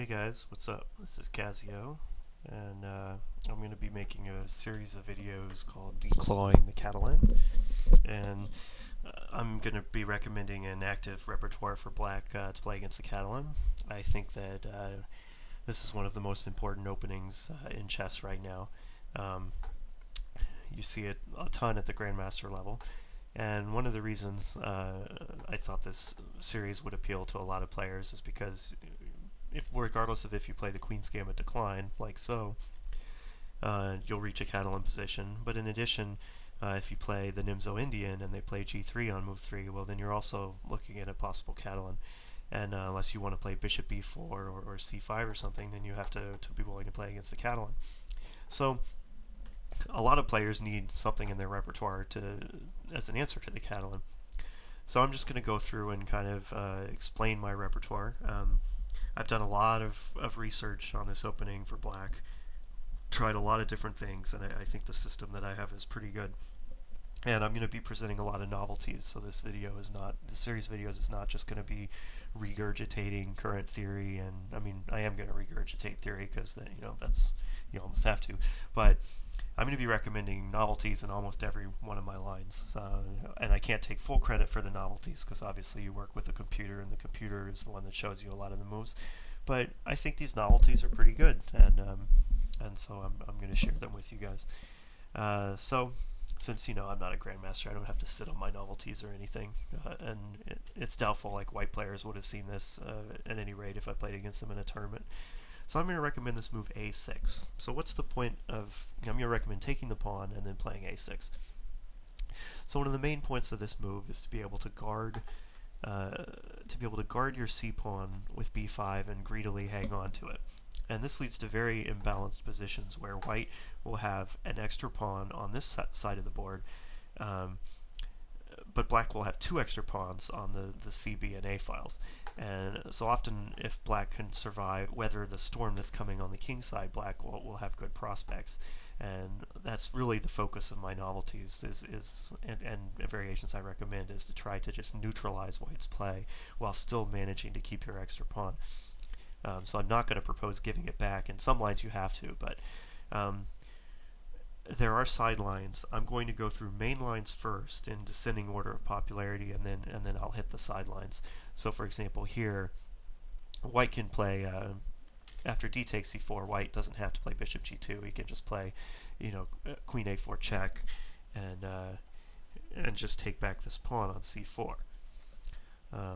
Hey guys, what's up? This is Casio, and I'm going to be making a series of videos called Declawing the Catalan, and I'm going to be recommending an active repertoire for black to play against the Catalan. I think that this is one of the most important openings in chess right now. Um, you see it a ton at the Grandmaster level, and one of the reasons I thought this series would appeal to a lot of players is because regardless of if you play the Queen's Gambit Decline, like so, you'll reach a Catalan position. But in addition, if you play the Nimzo Indian and they play g3 on move 3, well, then you're also looking at a possible Catalan. And unless you want to play bishop b4 or c5 or something, then you have to be willing to play against the Catalan. So a lot of players need something in their repertoire as an answer to the Catalan. So I'm just going to go through and kind of explain my repertoire. I've done a lot of research on this opening for black, tried a lot of different things, and I think the system that I have is pretty good. And I'm going to be presenting a lot of novelties, so this series of videos is not just going to be regurgitating current theory, and I mean, I am going to regurgitate theory because that's, you almost have to, but I'm going to be recommending novelties in almost every one of my lines, and I can't take full credit for the novelties because obviously you work with a computer, and the computer is the one that shows you a lot of the moves. But I think these novelties are pretty good, and so I'm going to share them with you guys. So since I'm not a grandmaster, I don't have to sit on my novelties or anything, and it's doubtful like white players would have seen this at any rate if I played against them in a tournament. So I'm going to recommend this move a6. So what's the point of, I'm going to recommend taking the pawn and then playing a6. So one of the main points of this move is to be able to guard your c pawn with b5 and greedily hang on to it. And this leads to very imbalanced positions where white will have an extra pawn on this side of the board, but black will have two extra pawns on the C, B, and A files. And so often, if black can weather the storm that's coming on the king side, black will have good prospects. And that's really the focus of my novelties and variations I recommend, is to try to just neutralize white's play while still managing to keep your extra pawn. So I'm not going to propose giving it back. In some lines you have to, but there are side lines. I'm going to go through main lines first in descending order of popularity, and then I'll hit the side lines. So for example here, white can play after d takes c4. White doesn't have to play bishop g2. He can just play, queen a4 check, and just take back this pawn on c4.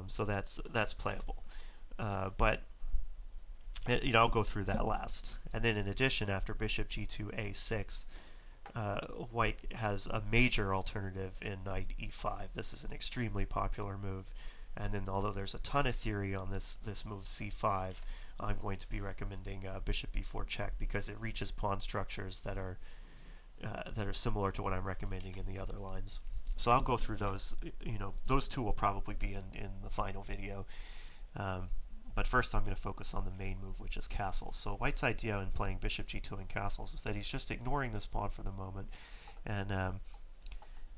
So that's playable. But I'll go through that last. And then in addition, after bishop g2 a6, white has a major alternative in knight e5. This is an extremely popular move. And then although there's a ton of theory on this move c5, I'm going to be recommending bishop b4 check because it reaches pawn structures that are similar to what I'm recommending in the other lines. So I'll go through those. Those two will probably be in the final video. But first I'm going to focus on the main move, which is castles. So white's idea in playing bishop g2 and castles is that he's just ignoring this pawn for the moment, and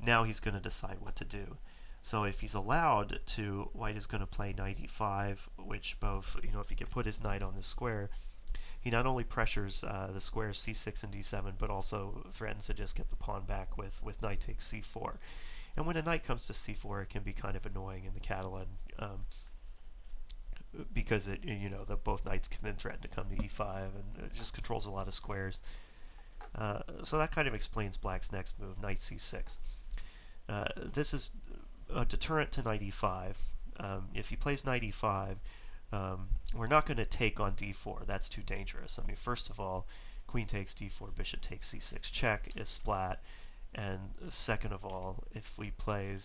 now he's going to decide what to do. So if he's allowed to, white is going to play knight e5, which both, if he can put his knight on this square, he not only pressures the squares c6 and d7, but also threatens to just get the pawn back with knight takes c4. And when a knight comes to c4, it can be kind of annoying in the Catalan, because both knights can then threaten to come to e5, and it just controls a lot of squares. So that kind of explains black's next move, knight c6. This is a deterrent to knight e5. If he plays knight e5, we're not going to take on d4. That's too dangerous. I mean, first of all, queen takes d4, bishop takes c6 check is splat, and second of all, if we played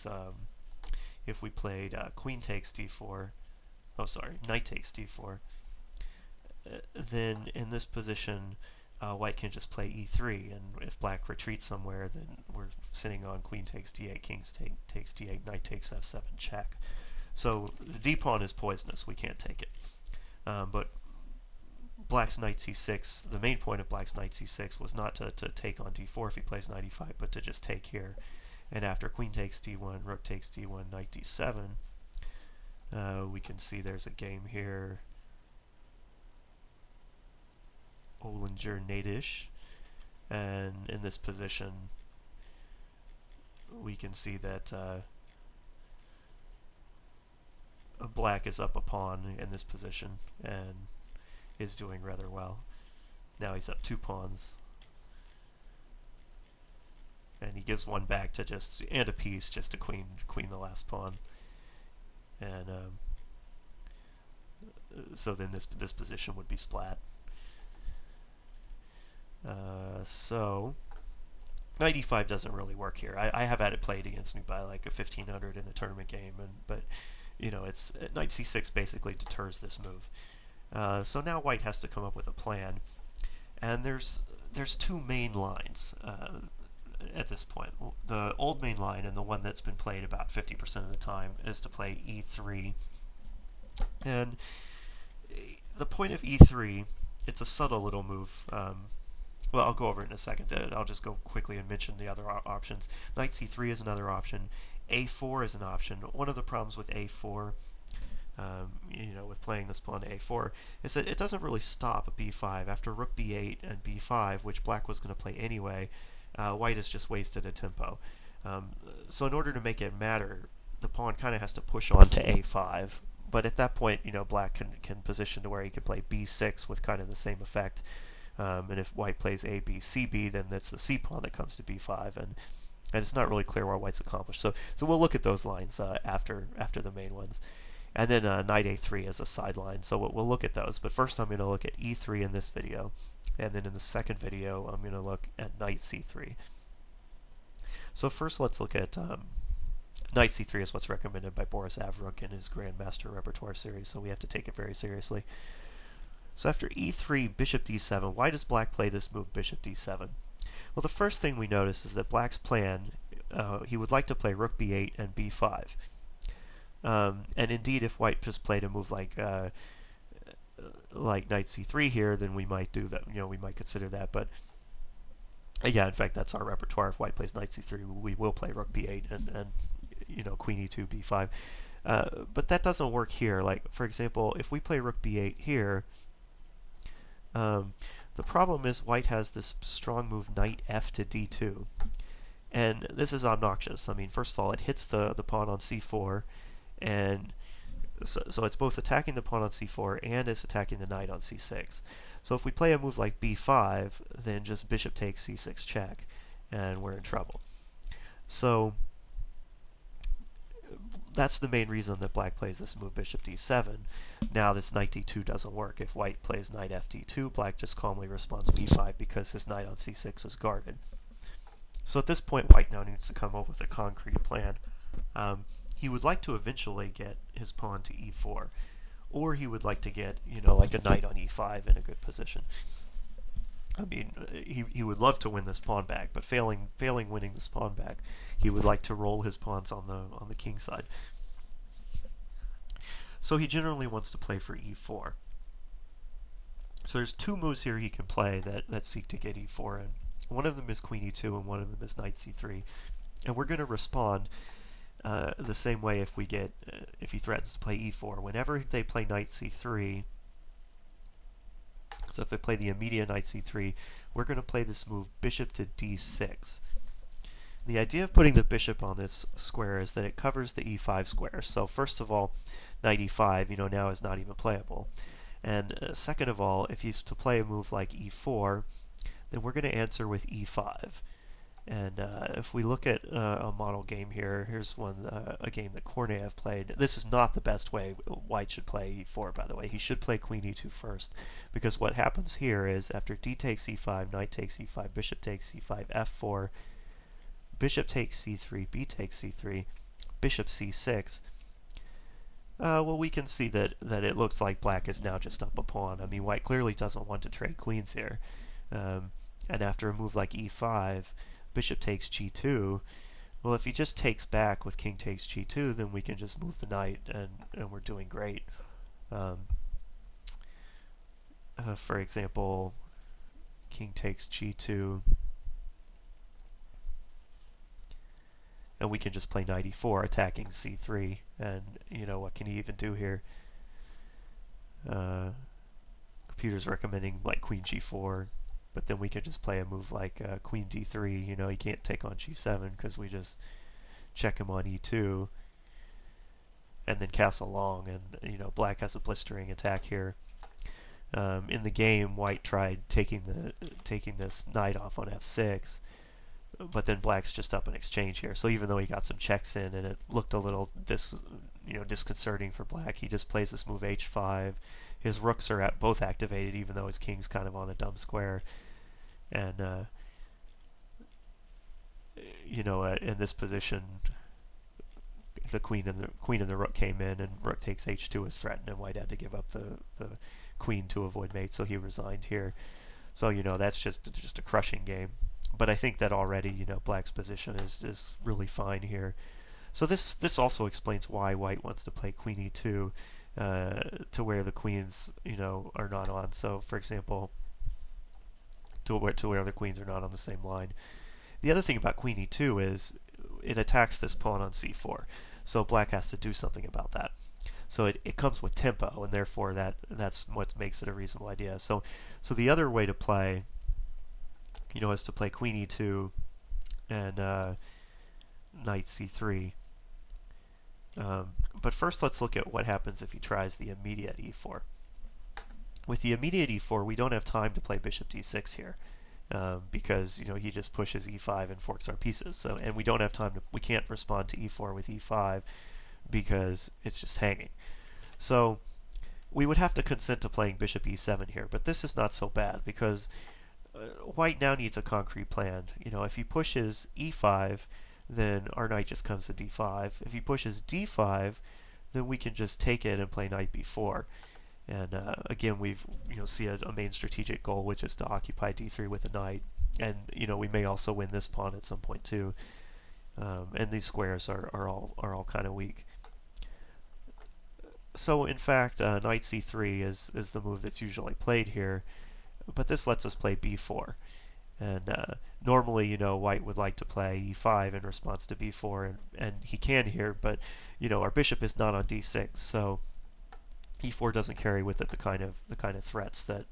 queen takes d4, knight takes d4, then in this position, white can just play e3, and if black retreats somewhere, then we're sitting on queen takes d8, king takes d8, knight takes f7 check. So the d pawn is poisonous. We can't take it. But black's knight c6, the main point of black's knight c6 was not to take on d4 if he plays knight e5, but to just take here. And after queen takes d1, rook takes d1, knight d7, we can see there's a game here. Ollinger Nadish, and in this position we can see that black is up a pawn in this position and is doing rather well. Now he's up 2 pawns, and he gives one back to just, and a piece just to queen the last pawn. And so then this position would be splat. So knight e5 doesn't really work here. I have had it played against me by like a 1500 in a tournament game, but you know, it's knight c6 basically deters this move. So now white has to come up with a plan, and there's 2 main lines at this point. The old main line, and the one that's been played about 50% of the time, is to play e3. And the point of e3, it's a subtle little move. Well, I'll go over it in a second. I'll just go quickly and mention the other options. Knight c3 is another option. a4 is an option. One of the problems with a4, you know, with playing this pawn to a4, is that it doesn't really stop b5. After rook b8 and b5, which black was going to play anyway, white has just wasted a tempo. So in order to make it matter, the pawn kind of has to push on to a5. But at that point, you know, black can position to where he can play b6 with kind of the same effect. And if white plays a, b, c, b, then that's the c pawn that comes to b5, and it's not really clear what white's accomplished. So we'll look at those lines after the main ones. And then knight a3 is a sideline, so we'll look at those. But first I'm going to look at e3 in this video, and then in the second video I'm going to look at knight c3. So first let's look at knight c3 is what's recommended by Boris Avrukh in his Grandmaster Repertoire series, so we have to take it very seriously. So after e3, bishop d7, why does black play this move, bishop d7? Well, the first thing we notice is that black's plan, he would like to play rook b8 and b5. And indeed, if white just played a move like knight c3 here, then we might do that. You know, we might consider that. But yeah, in fact, that's our repertoire. If white plays knight c3, we will play rook b8 and you know, queen e2, b5. But that doesn't work here. Like, for example, if we play rook b8 here, the problem is white has this strong move knight f to d2, and this is obnoxious. I mean, first of all, it hits the pawn on c4, and so it's both attacking the pawn on c4 and it's attacking the knight on c6. So if we play a move like b5, then just bishop takes c6 check, and we're in trouble. So that's the main reason that black plays this move, bishop d7. Now this knight d2 doesn't work. If white plays knight f d2, black just calmly responds b5 because his knight on c6 is guarded. So at this point, white now needs to come up with a concrete plan. He would like to eventually get his pawn to e4, or he would like to get, you know, like a knight on e5 in a good position. I mean, he would love to win this pawn back, but failing winning this pawn back, he would like to roll his pawns on the king side. So he generally wants to play for e4. So there's 2 moves here he can play that seek to get e4 in. One of them is queen e2, and one of them is knight c3. And we're going to respond the same way if he threatens to play e4. Whenever they play knight c3, so if they play the immediate knight c3, we're going to play this move bishop to d6. The idea of putting the bishop on this square is that it covers the e5 square. So first of all, knight e5, you know, now is not even playable. And second of all, if he's to play a move like e4, then we're going to answer with e5. And if we look at a model game here, here's a game that Korneev played. This is not the best way white should play e4, by the way. He should play queen e2 first, because what happens here is after d takes e5, knight takes e5, bishop takes e5, f4, bishop takes c3, b takes c3, bishop c6. Well, we can see that it looks like black is now just up a pawn. I mean, white clearly doesn't want to trade queens here. And after a move like e5, bishop takes g2, well, if he just takes back with king takes g2, then we can just move the knight, and we're doing great. For example, king takes g2, and we can just play knight e4, attacking c3, and, you know, what can he even do here? computer's recommending like queen g4, but then we could just play a move like queen d3. You know, he can't take on g7 because we just check him on e2 and then castle long, and you know, black has a blistering attack here. In the game, white tried taking this knight off on f6, but then black's just up in exchange here. So even though he got some checks in and it looked a little disconcerting for black, he just plays this move h5. His rooks are both activated, even though his king's kind of on a dumb square. And in this position, the queen and the rook came in, and rook takes h2 is threatened, and white had to give up the queen to avoid mate, so he resigned here. So you know, that's just a crushing game. But I think that already, you know, black's position is really fine here. So this also explains why white wants to play queen e2 to where the queens, you know, are not on. So for example, to where the queens are not on the same line. The other thing about queen e2 is it attacks this pawn on c4. So black has to do something about that. So it comes with tempo, and therefore that's what makes it a reasonable idea. So the other way to play, you know, is to play queen e2 and knight c3. But first, let's look at what happens if he tries the immediate e4. With the immediate e4, we don't have time to play bishop d6 here, because you know, he just pushes e5 and forks our pieces. So, and we don't have time to, we can't respond to e4 with e5 because it's just hanging. So we would have to consent to playing bishop e7 here, but this is not so bad because white now needs a concrete plan. You know, if he pushes e5, then our knight just comes to d5. If he pushes d5, then we can just take it and play knight b4. And again, we've see a main strategic goal, which is to occupy d3 with a knight. And you know, we may also win this pawn at some point too. And these squares are all kind of weak. So in fact, knight c3 is the move that's usually played here, but this lets us play b4. And normally, you know, white would like to play e5 in response to b4, and he can here, but you know, our bishop is not on d6, so e4 doesn't carry with it the kind of threats that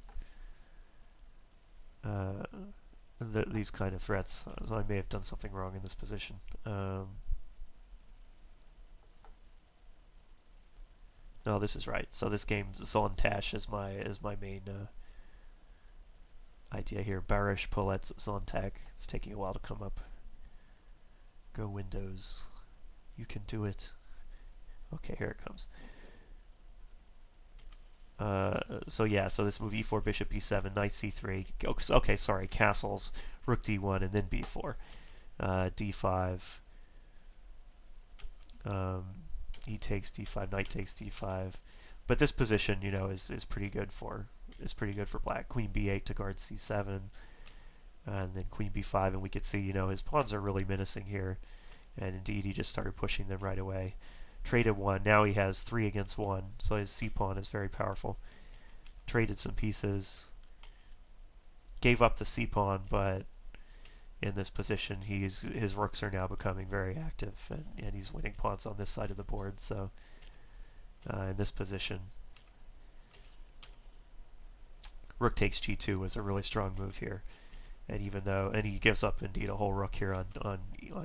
these kind of threats. So I may have done something wrong in this position. No, this is right. So this game, Zontash is my main idea here. Barish Paulette's Zontac. It's taking a while to come up. Go Windows. You can do it. Okay, here it comes. So yeah, so this move e4, bishop e7, knight c3. Okay, sorry, castles, rook d1, and then b4, d5. E takes d5, knight takes d5. But this position, you know, is pretty good for black. Queen b8 to guard c7, and then queen b5, and we could see, you know, his pawns are really menacing here, and indeed he just started pushing them right away. Traded one. Now he has 3 against 1, so his c-pawn is very powerful. Traded some pieces. Gave up the c-pawn, but in this position, his rooks are now becoming very active, and he's winning pawns on this side of the board. So in this position, rook takes g2 was a really strong move here. And and he gives up indeed a whole rook here on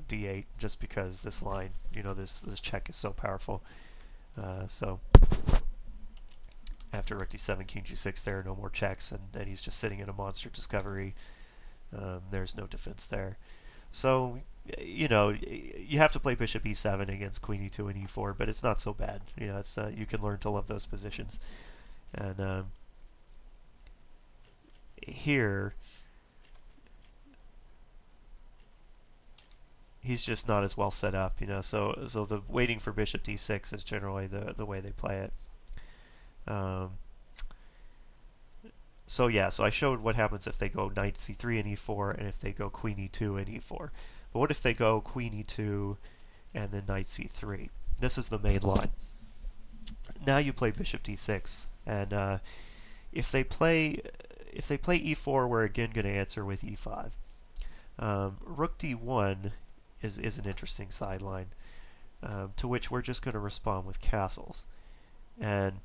d8, just because this line, you know, this check is so powerful. So after rook d7, king g6, there are no more checks, and he's just sitting in a monster discovery. There's no defense there. So you know, you have to play bishop e7 against queen e2 and e4, but it's not so bad. You know, it's you can learn to love those positions. And here, he's just not as well set up, you know. So the waiting for bishop d6 is generally the way they play it. So yeah, so I showed what happens if they go knight c3 and e4, and if they go queen e2 and e4. But what if they go queen e2 and then knight c3? This is the main line. Now you play bishop d6, and if they play e4, we're again going to answer with e5. Rook d1 is an interesting sideline, to which we're just going to respond with castles. And